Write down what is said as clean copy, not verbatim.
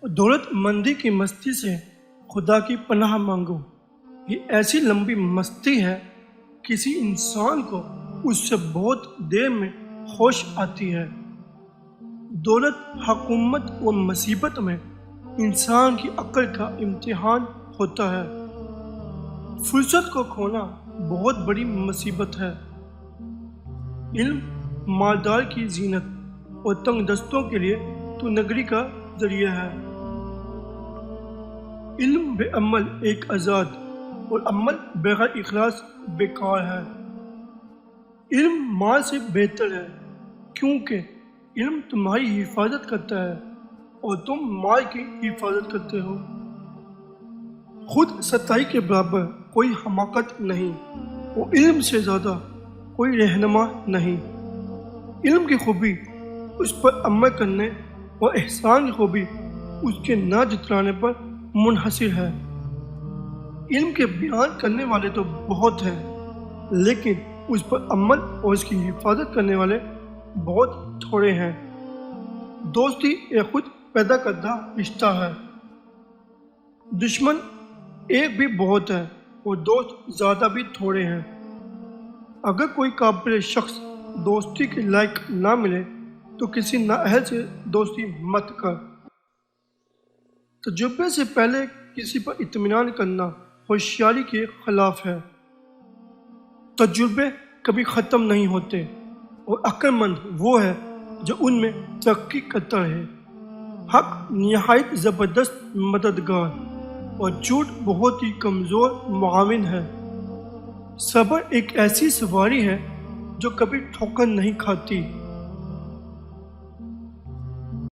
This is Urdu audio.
دولت مندی کی مستی سے خدا کی پناہ مانگو۔ یہ ایسی لمبی مستی ہے کسی انسان کو اس سے بہت دیر میں ہوش آتی ہے۔ دولت، حکومت و مصیبت میں انسان کی عقل کا امتحان ہوتا ہے۔ فرصت کو کھونا بہت بڑی مصیبت ہے۔ علم مالدار کی زینت اور تنگ دستوں کے لیے تو نگری کا ذریعہ ہے۔ علم بے عمل ایک آزاد اور عمل بغیر اخلاص بیکار ہے۔ علم مال سے بہتر ہے کیونکہ علم تمہاری حفاظت کرتا ہے اور تم مال کی حفاظت کرتے ہو۔ خود سچائی کے برابر کوئی حماقت نہیں اور علم سے زیادہ کوئی رہنما نہیں۔ علم کی خوبی اس پر عمل کرنے اور احسان کی خوبی اس کے نہ جتلانے پر منحصر ہے۔ علم کے بیان کرنے والے تو بہت ہیں لیکن اس پر عمل اور اس کی حفاظت کرنے والے بہت تھوڑے ہیں۔ دوستی ایک خود پیدا کردہ رشتہ ہے۔ دشمن ایک بھی بہت ہے اور دوست زیادہ بھی تھوڑے ہیں۔ اگر کوئی قابل شخص دوستی کے لائق نہ ملے تو کسی نااہل سے دوستی مت کر۔ تجربے سے پہلے کسی پر اطمینان کرنا ہوشیاری کے خلاف ہے۔ تجربے کبھی ختم نہیں ہوتے اور عقل مند وہ ہے جو ان میں ترقی کرتا رہے۔ حق نہایت زبردست مددگار اور جھوٹ بہت ہی کمزور معاون ہے۔ صبر ایک ایسی سواری ہے جو کبھی ٹھوکر نہیں کھاتی۔